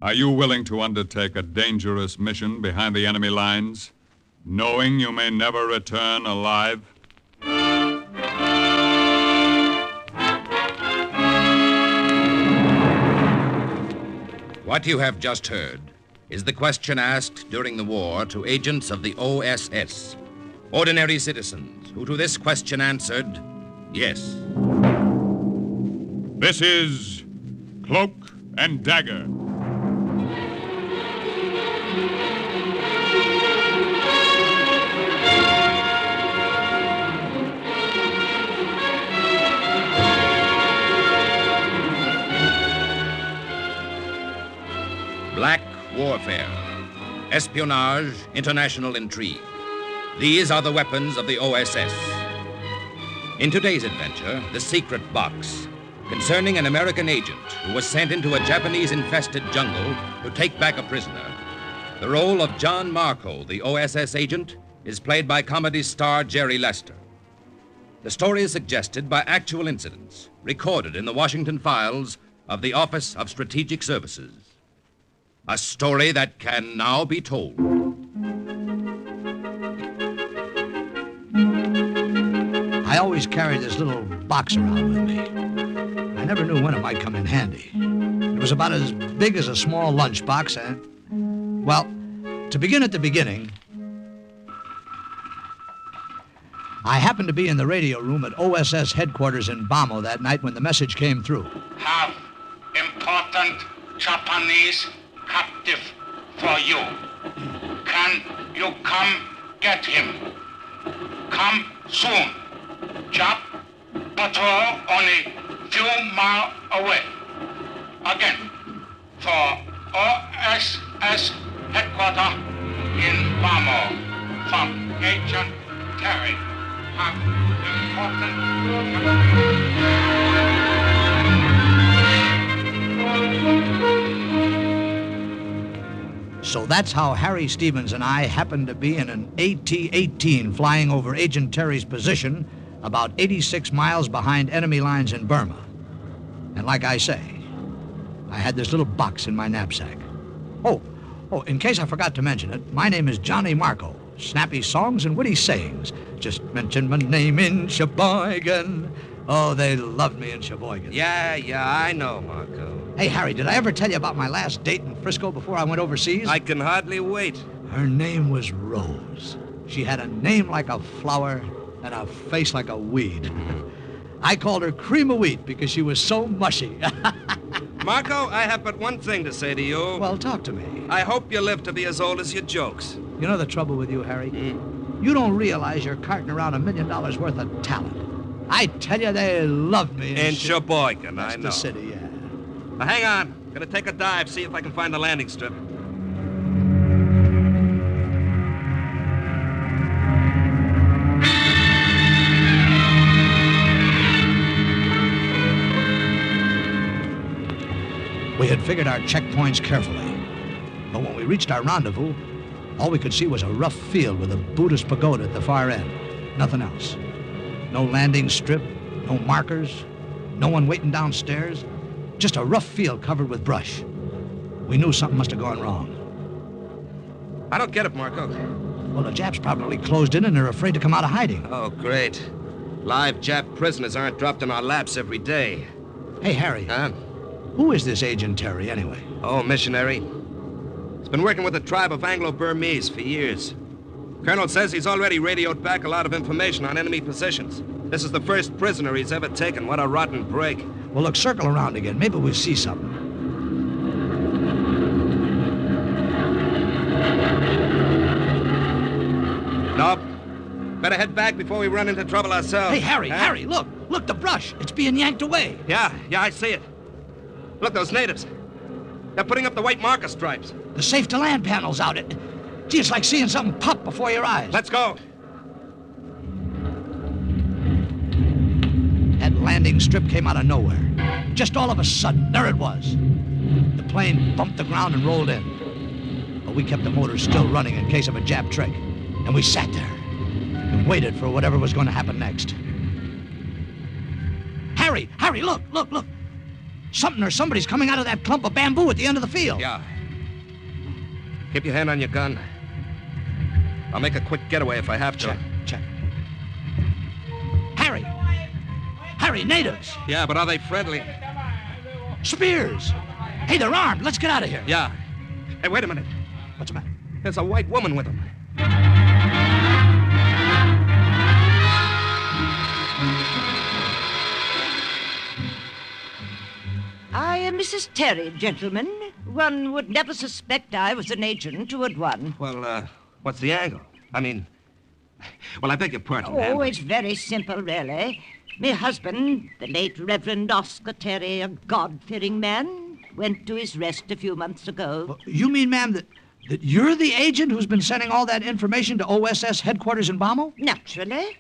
Are you willing to undertake a dangerous mission behind the enemy lines, knowing you may never return alive? What you have just heard is the question asked during the war to agents of the OSS, ordinary citizens, who to this question answered, yes. This is Cloak and Dagger. Black warfare, espionage, international intrigue. These are the weapons of the OSS. In today's adventure, The Secret Box, concerning an American agent who was sent into a Japanese-infested jungle to take back a prisoner. The role of John Marco, the OSS agent, is played by comedy star Jerry Lester. The story is suggested by actual incidents recorded in the Washington files of the Office of Strategic Services. A story that can now be told. I always carried this little box around with me. I never knew when it might come in handy. It was about as big as a small lunchbox, and, well, to begin at the beginning, I happened to be in the radio room at OSS headquarters in Bamo that night when the message came through. Have important Japanese captive for you. Can you come get him? Come soon. Jap patrol only few miles away. Again, for OSS headquarters in Bamo, from Agent Terry. Have So that's how Harry Stevens and I happened to be in an AT-18 flying over Agent Terry's position about 86 miles behind enemy lines in Burma. And like I say, I had this little box in my knapsack. Oh, in case I forgot to mention it, my name is Johnny Marco. Snappy songs and witty sayings. Just mention my name in Sheboygan. Oh, they loved me in Sheboygan. Yeah, I know, Marco. Hey, Harry, did I ever tell you about my last date in Frisco before I went overseas? I can hardly wait. Her name was Rose. She had a name like a flower and a face like a weed. I called her Cream of Wheat because she was so mushy. Marco, I have but one thing to say to you. Well, talk to me. I hope you live to be as old as your jokes. You know the trouble with you, Harry? You don't realize you're carting around $1 million worth of talent. I tell you, they love me. In Sheboygan, I know. That's the city, yeah. Now, hang on. Gonna take a dive, see if I can find the landing strip. We had figured our checkpoints carefully. But when we reached our rendezvous, all we could see was a rough field with a Buddhist pagoda at the far end. Nothing else. No landing strip, no markers, no one waiting downstairs. Just a rough field covered with brush. We knew something must have gone wrong. I don't get it, Marco. Well, the Japs probably closed in and they're afraid to come out of hiding. Oh, great. Live Jap prisoners aren't dropped in our laps every day. Hey, Harry. Huh? Who is this Agent Terry, anyway? Oh, missionary. He's been working with a tribe of Anglo-Burmese for years. Colonel says he's already radioed back a lot of information on enemy positions. This is the first prisoner he's ever taken. What a rotten break. Well, look, circle around again. Maybe we'll see something. Nope. Better head back before we run into trouble ourselves. Hey, Harry, look. Look, the brush. It's being yanked away. Yeah, I see it. Look, those natives. They're putting up the white marker stripes. The safe-to-land panel's out. Gee, it's like seeing something pop before your eyes. Let's go. That landing strip came out of nowhere. Just all of a sudden, there it was. The plane bumped the ground and rolled in. But we kept the motors still running in case of a Jap trick. And we sat there and waited for whatever was going to happen next. Harry, look. Something or somebody's coming out of that clump of bamboo at the end of the field. Yeah, Keep your hand on your gun. I'll make a quick getaway if I have to. Check. Harry! Harry, natives! Yeah, but are they friendly? Spears! Hey, they're armed. Let's get out of here. Yeah. Hey, wait a minute. What's the matter? There's a white woman with them. I am Mrs. Terry, gentlemen. One would never suspect I was an agent who had won. Well, what's the angle? I mean, well, I beg your pardon, Oh, ma'am. it's very simple, really. My husband, the late Reverend Oscar Terry, a God-fearing man, went to his rest a few months ago. You mean, ma'am, that you're the agent who's been sending all that information to OSS headquarters in Bommel? Naturally.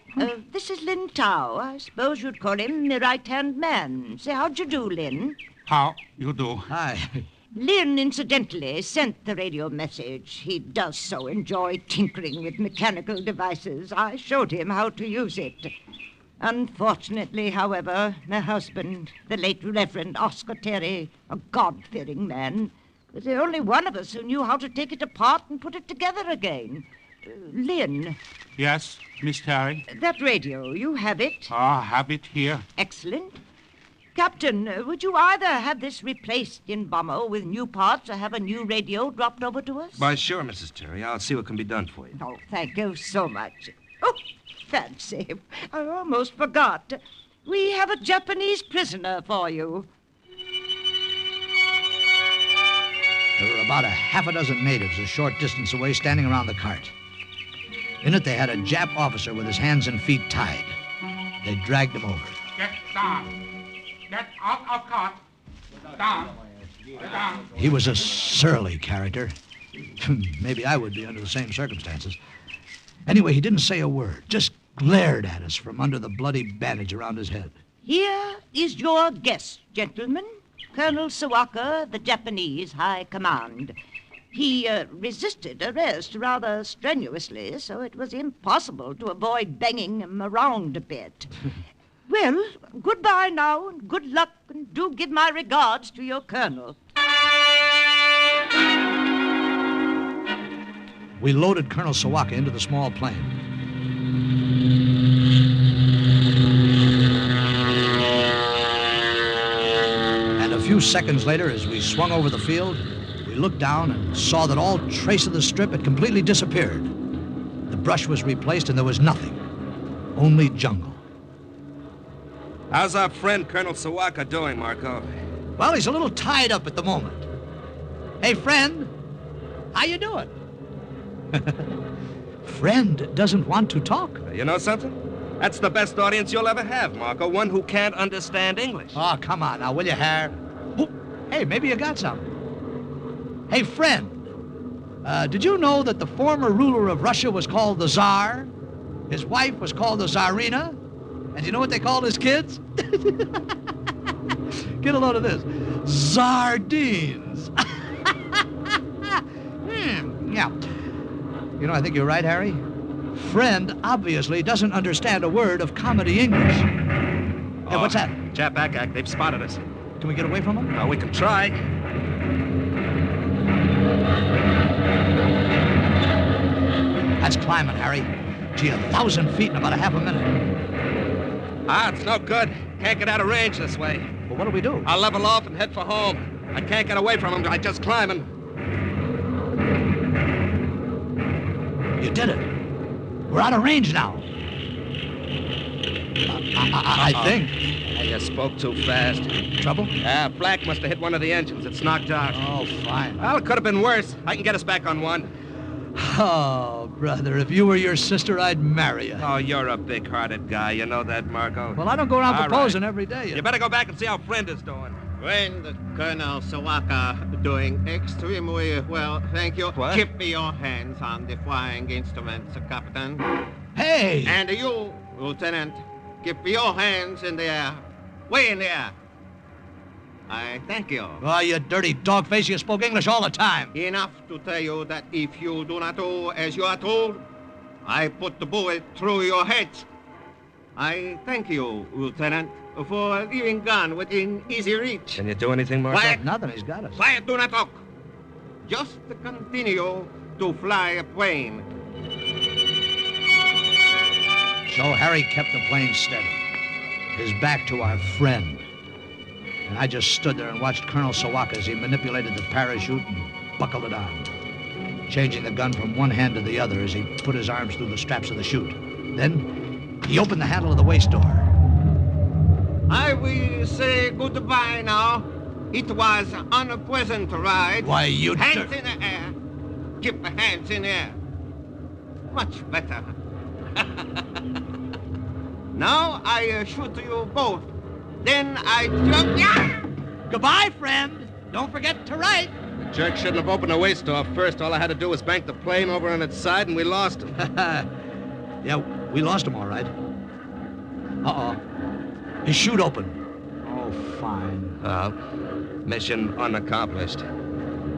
This is Lin Tao. I suppose you'd call him my right-hand man. Say, how'd you do, Lin? How you do? Hi. Lin, incidentally, sent the radio message. He does so enjoy tinkering with mechanical devices. I showed him how to use it. Unfortunately, however, my husband, the late Reverend Oscar Terry, a God-fearing man, was the only one of us who knew how to take it apart and put it together again. Lin, Yes, Miss Terry. that radio, you have it? Have it here. Excellent. Captain, would you either have this replaced in Bommel with new parts or have a new radio dropped over to us? Why, sure, Mrs. Terry. I'll see what can be done for you. Oh, thank you so much. Oh, fancy. I almost forgot. We have a Japanese prisoner for you. There were about a half a dozen natives a short distance away standing around the cart. In it, they had a Jap officer with his hands and feet tied. They dragged him over. Get down. Get out of cart. Down. Get down. He was a surly character. Maybe I would be under the same circumstances. Anyway, he didn't say a word, just glared at us from under the bloody bandage around his head. Here is your guest, gentlemen. Colonel Sawaka, the Japanese High Command. He resisted arrest rather strenuously, so it was impossible to avoid banging him around a bit. Well, goodbye now, and good luck, and do give my regards to your colonel. We loaded Colonel Sawaka into the small plane. And a few seconds later, as we swung over the field, we looked down and saw that all trace of the strip had completely disappeared. The brush was replaced and there was nothing. Only jungle. How's our friend Colonel Sawaka doing, Marco? Well, he's a little tied up at the moment. Hey, friend, how you doing? Friend doesn't want to talk. You know something? That's the best audience you'll ever have, Marco. One who can't understand English. Oh, come on now, will you, Harry? Oh, hey, maybe you got something. Hey, friend, did you know that the former ruler of Russia was called the Tsar? His wife was called the Tsarina? And you know what they called his kids? Get a load of this. Sardines. Yeah. You know, I think you're right, Harry. Friend obviously doesn't understand a word of comedy English. Hey, what's that? Jap Akak, they've spotted us. Can we get away from them? We can try. That's climbing, Harry. Gee, 1,000 feet in about a half a minute. It's no good. Can't get out of range this way. Well, what do we do? I'll level off and head for home. I can't get away from him by just climbing. You did it. We're out of range now. I think. You spoke too fast. Trouble? Flak must have hit one of the engines. It's knocked out. Oh, fine. Well, it could have been worse. I can get us back on one. Oh, brother, if you were your sister, I'd marry you. Oh, you're a big-hearted guy. You know that, Marco? Well, I don't go around All proposing right. every day. You better go back and see how friend is doing. Friend Colonel Sawaka doing extremely well, thank you. What? Keep your hands on the flying instruments, Captain. Hey! And you, Lieutenant, keep your hands in the air, way in the air. I thank you. Oh, you dirty dogface, you spoke English all the time. Enough to tell you that if you do not do as you are told, I put the bullet through your head. I thank you, Lieutenant, for leaving gun within easy reach. Can you do anything, Marco? Quiet. Nothing, he's got us. Quiet, do not talk. just continue to fly a plane. So Harry kept the plane steady, his back to our friend. And I just stood there and watched Colonel Sawaka as he manipulated the parachute and buckled it on, changing the gun from one hand to the other as he put his arms through the straps of the chute. Then he opened the handle of the waist door. I will say goodbye now. It was an unpleasant ride. Why, you... Hands in the air. Keep the hands in the air. Much better. Now I shoot you both. Then I jump... Yeah! Goodbye, friend. Don't forget to write. The jerk shouldn't have opened the waist door first. All I had to do was bank the plane over on its side, and we lost him. Yeah, we lost him all right. Uh-oh. His chute opened. Oh, fine. Mission unaccomplished.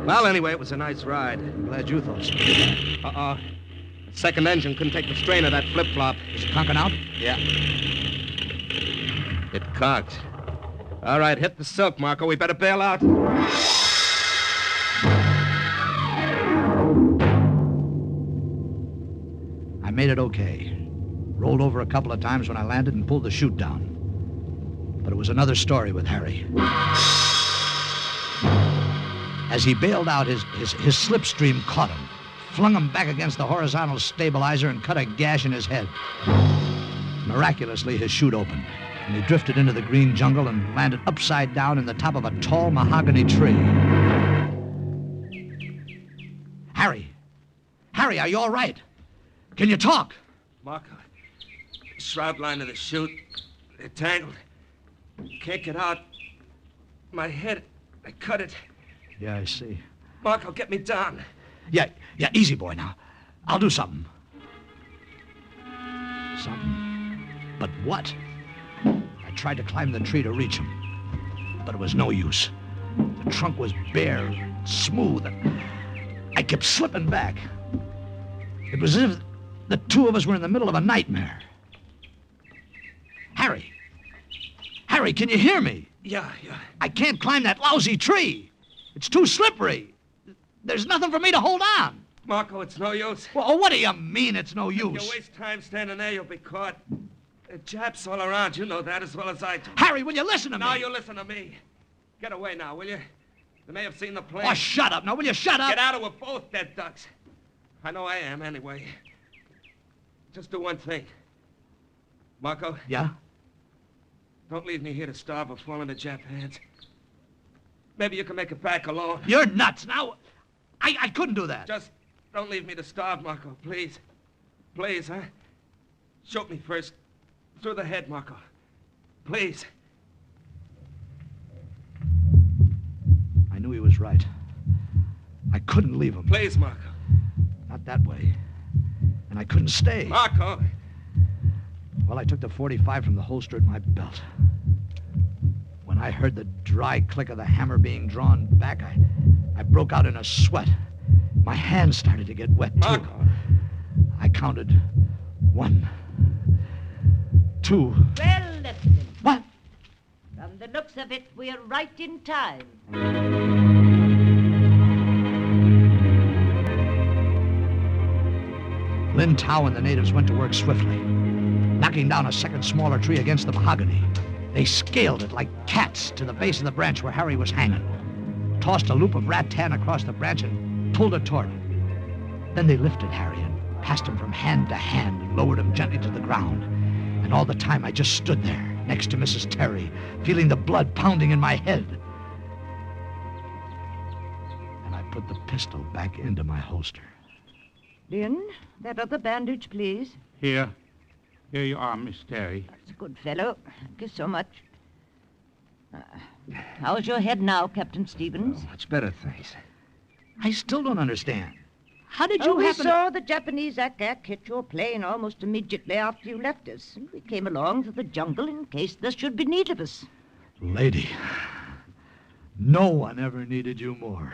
Well, anyway, it was a nice ride. I'm glad you thought so. Uh-oh. The second engine couldn't take the strain of that flip-flop. Is it conking out? Yeah. It cocked. All right, hit the silk, Marco. We better bail out. I made it okay. Rolled over a couple of times when I landed and pulled the chute down. But it was another story with Harry. As he bailed out, his slipstream caught him, flung him back against the horizontal stabilizer and cut a gash in his head. Miraculously, his chute opened, and he drifted into the green jungle and landed upside down in the top of a tall mahogany tree. Harry! Harry, are you all right? Can you talk? Marco, the shroud line of the chute, they're tangled. Can't get out. My head, I cut it. Yeah, I see. Marco, get me down. Yeah, easy, boy, now. I'll do something. Something? But what? I tried to climb the tree to reach him, but it was no use. The trunk was bare, smooth, and I kept slipping back. It was as if the two of us were in the middle of a nightmare. Harry! Harry, can you hear me? Yeah. I can't climb that lousy tree. It's too slippery. There's nothing for me to hold on. Marco, it's no use. Well, what do you mean it's no If use? you waste time standing there, you'll be caught. There are Japs all around. You know that as well as I do. Harry, will you listen to me? Now you listen to me. Get away now, will you? They may have seen the plane. Oh, shut up. Now, will you shut up? Get out or we're both dead ducks. I know I am, anyway. Just do one thing. Marco? Yeah? Don't leave me here to starve or fall into Jap hands. Maybe you can make it back alone. You're nuts. Now, I couldn't do that. Just don't leave me to starve, Marco, please. Please, huh? Shoot me first. Through the head, Marco. Please. I knew he was right. I couldn't leave him. Please, Marco. Not that way. And I couldn't stay. Marco! Well, I took the .45 from the holster at my belt. When I heard the dry click of the hammer being drawn back, I broke out in a sweat. My hands started to get wet, too. Marco! I counted 1, 2... Well, Lieutenant. What? From the looks of it, we're right in time. Lin Tao and the natives went to work swiftly, knocking down a second smaller tree against the mahogany. They scaled it like cats to the base of the branch where Harry was hanging, tossed a loop of rattan across the branch and pulled it toward him. Then they lifted Harry and passed him from hand to hand and lowered him gently to the ground. And all the time I just stood there next to Mrs. Terry, feeling the blood pounding in my head. And I put the pistol back into my holster. Lynn, that other bandage, please. Here you are, Miss Terry. That's a good fellow. Thank you so much. How's your head now, Captain Stevens? Oh, much better, thanks. I still don't understand. How did you we happen saw the Japanese ack hit your plane almost immediately after you left us. And we came along to the jungle in case there should be need of us. Lady, no one ever needed you more.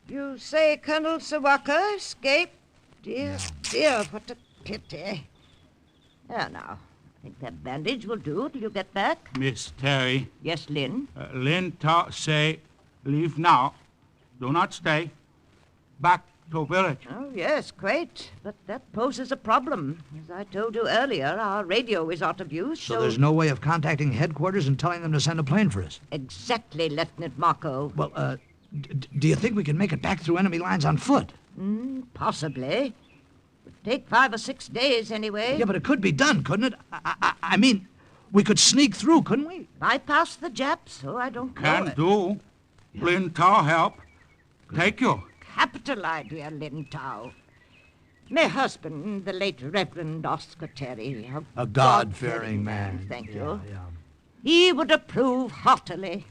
You say Colonel Sawaka escaped? Dear, dear, what a pity. There now. I think that bandage will do till you get back. Miss Terry. Yes, Lynn? Lin say, leave now. Do not stay. back to village. Oh, yes, quite. But that poses a problem. As I told you earlier, our radio is out of use, So there's no way of contacting headquarters and telling them to send a plane for us? Exactly, Lieutenant Marco. Well, do you think we can make it back through enemy lines on foot? Possibly. Would take 5 or 6 days anyway. Yeah, but it could be done, couldn't it? I mean, we could sneak through, couldn't we? Bypass the Japs? Oh, I don't know. Can do. Lin Tao help. Take you. Capital idea, Lin Tao. My husband, the late Reverend Oscar Terry, A God-fearing man. Thank Yeah, you. yeah. He would approve heartily.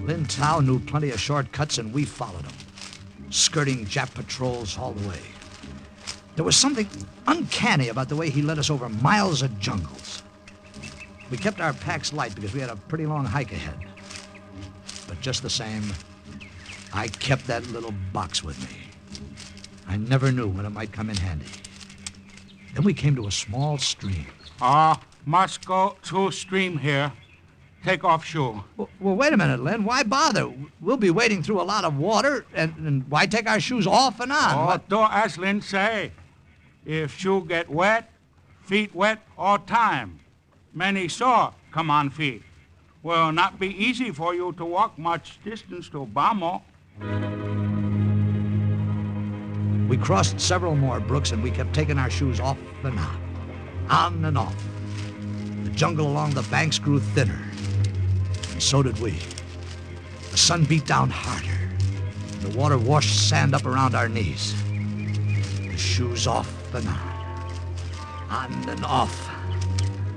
Lin Tao knew plenty of shortcuts, and we followed him, skirting Jap patrols all the way. There was something uncanny about the way he led us over miles of jungles. We kept our packs light because we had a pretty long hike ahead. But just the same, I kept that little box with me. I never knew when it might come in handy. Then we came to a small stream. Must go through stream here. Take off shoe. Well, wait a minute, Lin. Why bother? We'll be wading through a lot of water, and why take our shoes off and on? What? Do as Lin say. If shoe get wet, feet wet all time. Many sore come on feet. Will not be easy for you to walk much distance to Bamo. We crossed several more brooks, and we kept taking our shoes off and on and off. The jungle along the banks grew thinner, and so did we. The sun beat down harder. The water washed sand up around our knees. The shoes off and on and off.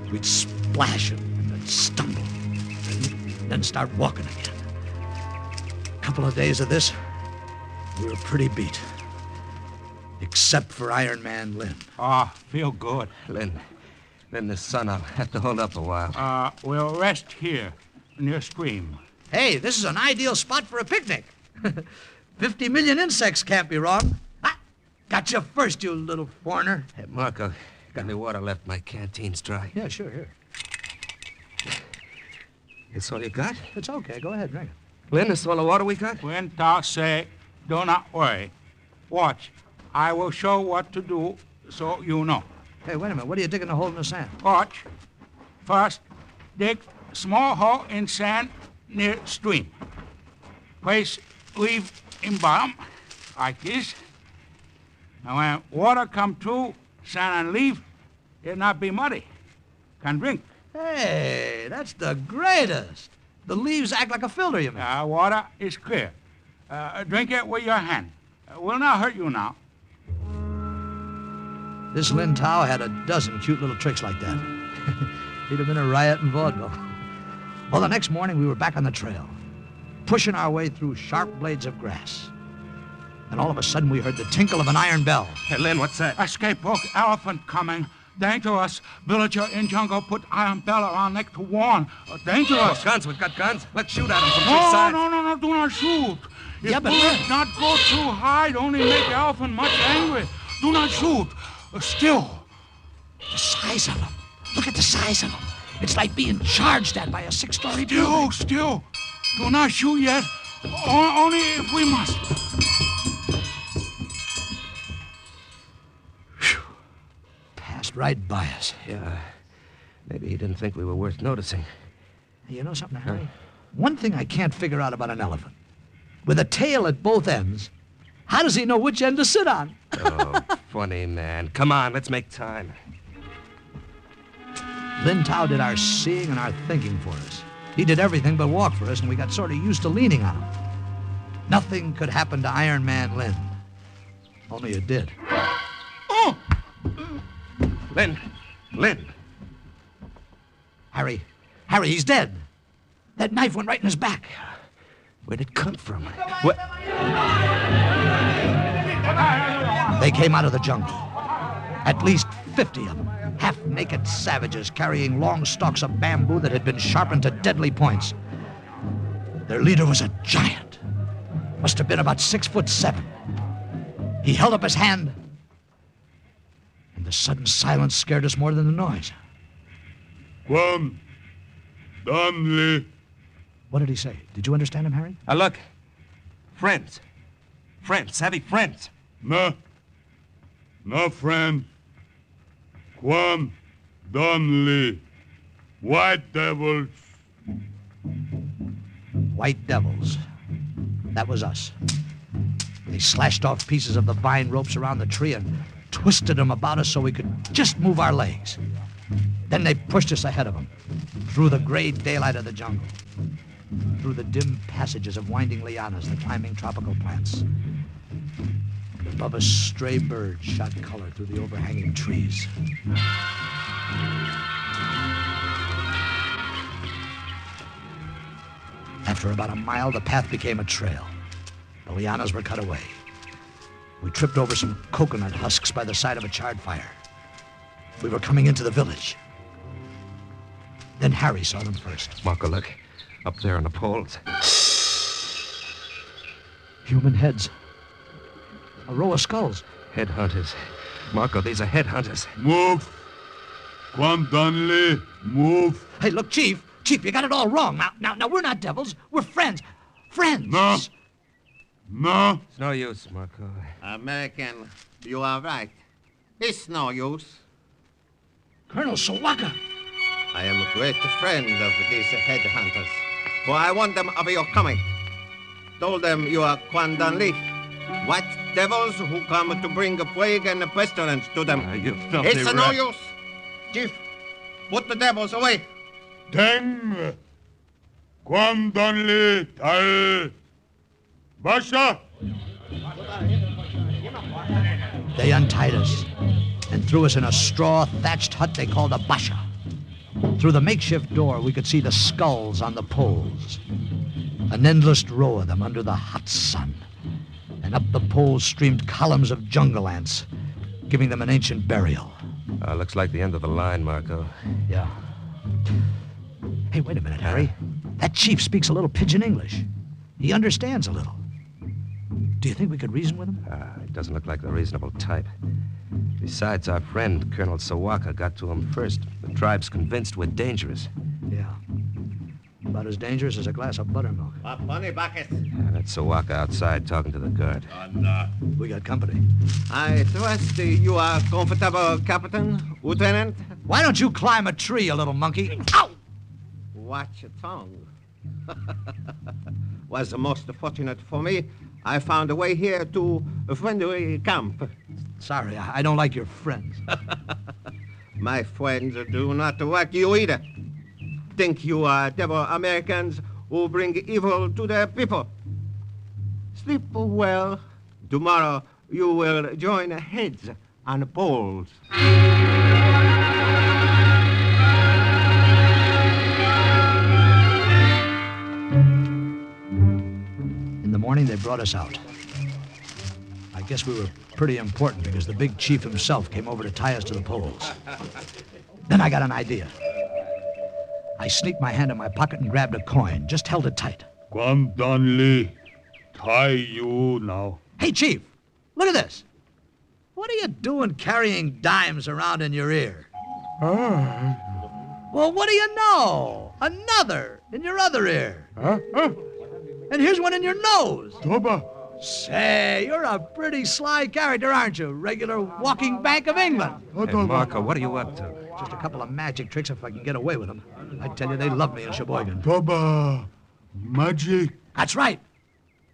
We'd splash and then stumble, and then start walking again. A couple of days of this, we were pretty beat. Except for Iron Man Lin. Feel good. Lin, the sun, I'll have to hold up a while. We'll rest here, near stream. Hey, this is an ideal spot for a picnic. 50 million insects can't be wrong. Got you first, you little foreigner. Hey, Marco, got any water left? My canteen's dry. Yeah, sure, here. It's all you got? It's okay. Go ahead, drink it. Lin, this all the water we got? When Tao say, do not worry. Watch. I will show what to do so you know. Hey, wait a minute. What are you digging a hole in the sand? Watch. First, dig small hole in sand near stream. Place leaf in bottom, like this. Now when water come through sand and leaf, it not be muddy. Can drink. Hey, that's the greatest. The leaves act like a filter, you mean? Water is clear. Drink it with your hand. Will not hurt you now. This Lin Tao had a dozen cute little tricks like that. He'd have been a riot in vaudeville. Well, the next morning we were back on the trail, pushing our way through sharp blades of grass. And all of a sudden we heard the tinkle of an iron bell. Hey, Lin, what's that? Escape book, elephant coming. Dangerous. Villager in jungle put iron bell around neck to warn. Dangerous. Guns, we've got guns. Let's shoot at them from three No, sides. no, do not shoot. If Yeah, but bullets not go too high, it only make the elephant much angry. Do not shoot. Still. The size of them. Look at the size of them. It's like being charged at by a 6-story building. Still. Do not shoot yet. Only if we must. Whew. Passed right by us. Yeah, maybe he didn't think we were worth noticing. You know something, Harry? One thing I can't figure out about an elephant. With a tail at both ends, how does he know which end to sit on? Oh, funny man. Come on, let's make time. Lin Tao did our seeing and our thinking for us. He did everything but walk for us, and we got sort of used to leaning on him. Nothing could happen to Iron Man Lin. Only it did. Oh! Lin! Harry, he's dead. That knife went right in his back. Where'd it come from? They came out of the jungle. At least 50 of them, half-naked savages carrying long stalks of bamboo that had been sharpened to deadly points. Their leader was a giant. Must have been about 6'7". He held up his hand, and the sudden silence scared us more than the noise. One, Dunley. What did he say? Did you understand him, Harry? Look. Friends. Friends, savvy friends. No. No friend. Quan Dunley. White devils. White devils. That was us. They slashed off pieces of the vine ropes around the tree and twisted them about us so we could just move our legs. Then they pushed us ahead of them, through the gray daylight of the jungle, through the dim passages of winding lianas, the climbing tropical plants. And above us, stray birds shot color through the overhanging trees. After about a mile, the path became a trail. The lianas were cut away. We tripped over some coconut husks by the side of a charred fire. We were coming into the village. Then Harry saw them first. Marco, look. Up there on the poles. Human heads. A row of skulls. Headhunters. Marco, these are headhunters. Move. Quan Dunley, move. Hey, look, Chief. Chief, you got it all wrong. Now, we're not devils. We're friends. Friends. No. No. It's no use, Marco. American, you are right. It's no use. Colonel Sawaka. I am a great friend of these headhunters, for I warned them of your coming. Told them you are Quan Dunley, white devils who come to bring a plague and a pestilence to them. You filthy It's no rat. use. Chief, put the devils away. Teng. Quan Dunley, Tal. Basha. They untied us and threw us in a straw-thatched hut they called a basha. Through the makeshift door, we could see the skulls on the poles. An endless row of them under the hot sun. And up the poles streamed columns of jungle ants, giving them an ancient burial. Looks like the end of the line, Marco. Yeah. Hey, wait a minute, Harry. That chief speaks a little pidgin English. He understands a little. Do you think we could reason with him? He doesn't look like the reasonable type. Besides, our friend, Colonel Sawaka, got to him first. The tribe's convinced we're dangerous. Yeah. About as dangerous as a glass of buttermilk. A funny bucket. That's Sawaka outside talking to the guard. We got company. I trust you are comfortable, Captain, Lieutenant. Why don't you climb a tree, you little monkey? Ow! Watch your tongue. Was most fortunate for me. I found a way here to a friendly camp. Sorry, I don't like your friends. My friends do not like you either. Think you are devil Americans who bring evil to their people. Sleep well. Tomorrow you will join heads on poles. In the morning, they brought us out. I guess we were pretty important because the big chief himself came over to tie us to the poles. Then I got an idea. I sneaked my hand in my pocket and grabbed a coin, just held it tight. Quan Dunley, tie you now. Hey, Chief, look at this. What are you doing carrying dimes around in your ear? Well, what do you know? Another in your other ear. And here's one in your nose. Toba. Say, you're a pretty sly character, aren't you? Regular walking Bank of England. Hey, Marco, what are you up to? Just a couple of magic tricks if I can get away with them. I tell you, they love me in Sheboygan. Toba. Magic. That's right.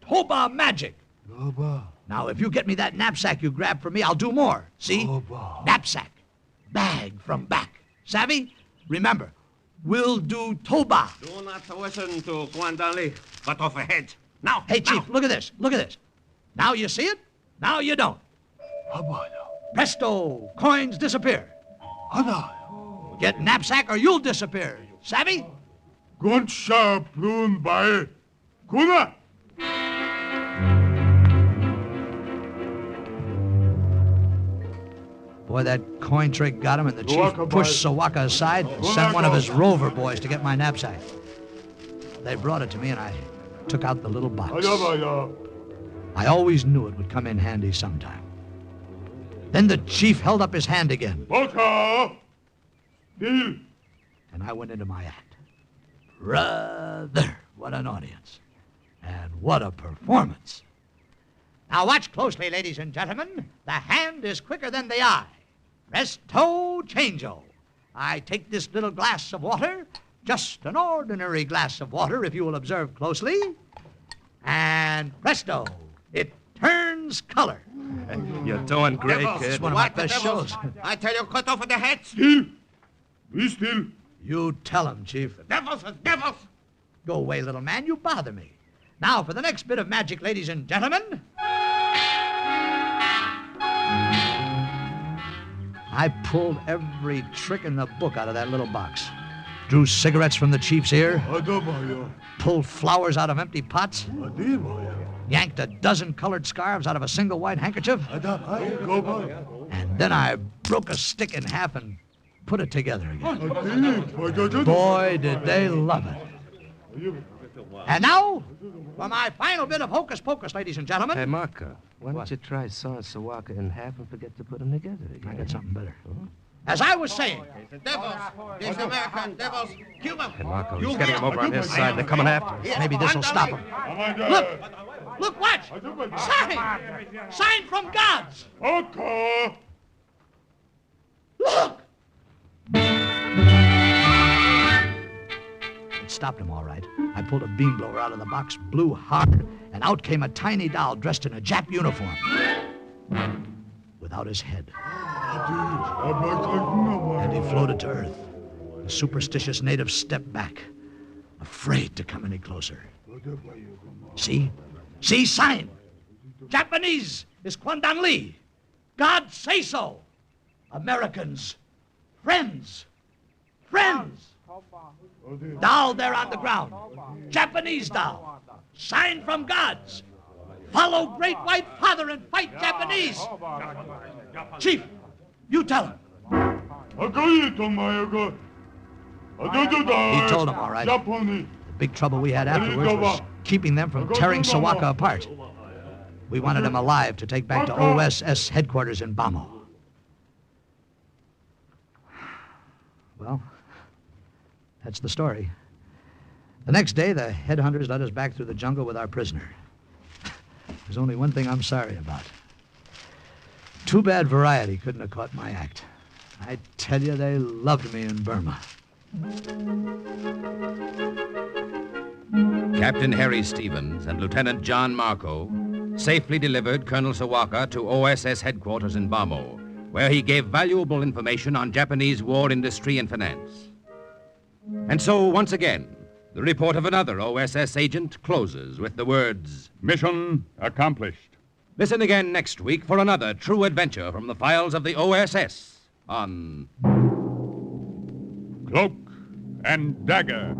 Toba magic. Toba. Now, if you get me that knapsack you grabbed from me, I'll do more. See? Toba. Knapsack. Bag from back. Savvy? Remember, we'll do Toba. Do not listen to Quan Dunley. Cut off a head. Now. Hey, Chief, now. look at this. Look at this. Now you see it. Now you don't. Presto. Coins disappear. Get knapsack or you'll disappear. Savvy? Gunsha prune by. Kuna. Boy, that coin trick got him, and the chief pushed Sawaka aside and sent one of his rover boys to get my knapsack. They brought it to me, and I took out the little box. I always knew it would come in handy sometime. Then the chief held up his hand again. Boka. Deal. And I went into my act. Brother, what an audience. And what a performance. Now watch closely, ladies and gentlemen. The hand is quicker than the eye. Presto changeo. I take this little glass of water, just an ordinary glass of water, if you will observe closely, and presto, it turns color. You're doing great, Devils, kid. It's one of what my the best devils? shows. I tell you, cut off the heads. Still. Be still. You tell him, Chief. Devils, devils. Go away, little man. You bother me. Now for the next bit of magic, ladies and gentlemen. I pulled every trick in the book out of that little box. Drew cigarettes from the chief's ear, pulled flowers out of empty pots, yanked a dozen colored scarves out of a single white handkerchief, and then I broke a stick in half and put it together again. Boy, did they love it. And now, for my final bit of hocus pocus, ladies and gentlemen. Hey, Marco, why don't you try sawing Sawaka in half and forget to put them together again? I got something better. As I was saying, Devils. These American devils. Kill them. Hey, Marco, he's getting him over on his side. They're coming after him. maybe this will stop him. Look, watch! Sign! Sign from gods! Okay. Look! It stopped him all right. I pulled a beam blower out of the box, blew hard, and out came a tiny doll dressed in a Jap uniform. Without his head. And he floated to Earth. The superstitious natives stepped back, afraid to come any closer. See? See, sign! Japanese is Kwandang Li. God say so. Americans, friends, friends. Doll there on the ground. Japanese doll. Sign from gods. Follow Great White Father and fight Japanese. Chief, you tell him. He told him, all right. The big trouble we had afterwards was keeping them from tearing Sawaka apart. We wanted him alive to take back to OSS headquarters in Bamo. Well, that's the story. The next day, the headhunters led us back through the jungle with our prisoner. There's only one thing I'm sorry about. Too bad Variety couldn't have caught my act. I tell you, they loved me in Burma. Captain Harry Stevens and Lieutenant John Marco safely delivered Colonel Sawaka to OSS headquarters in Bamo, where he gave valuable information on Japanese war industry and finance. And so, once again, the report of another OSS agent closes with the words, Mission accomplished. listen again next week for another true adventure from the files of the OSS on Cloak and Dagger.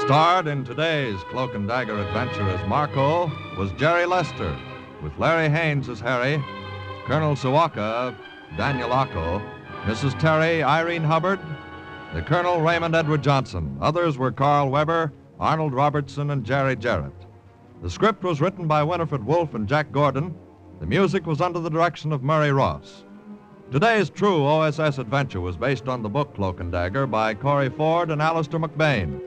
Starred in today's Cloak and Dagger adventure as Marco was Jerry Lester, with Larry Haynes as Harry, Colonel Sawaka, Daniel Acco, Mrs. Terry, Irene Hubbard, the Colonel Raymond Edward Johnson. Others were Carl Weber, Arnold Robertson, and Jerry Jarrett. The script was written by Winifred Wolfe and Jack Gordon. The music was under the direction of Murray Ross. Today's true OSS adventure was based on the book Cloak and Dagger by Corey Ford and Alastair MacBain.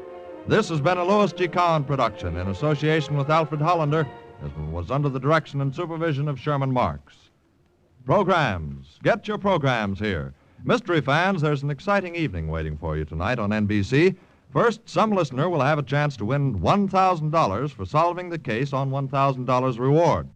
This has been a Louis G. Cowan production in association with Alfred Hollander, as was under the direction and supervision of Sherman Marks. Programs. Get your programs here. Mystery fans, there's an exciting evening waiting for you tonight on NBC. First, some listener will have a chance to win $1,000 for solving the case on $1,000 reward.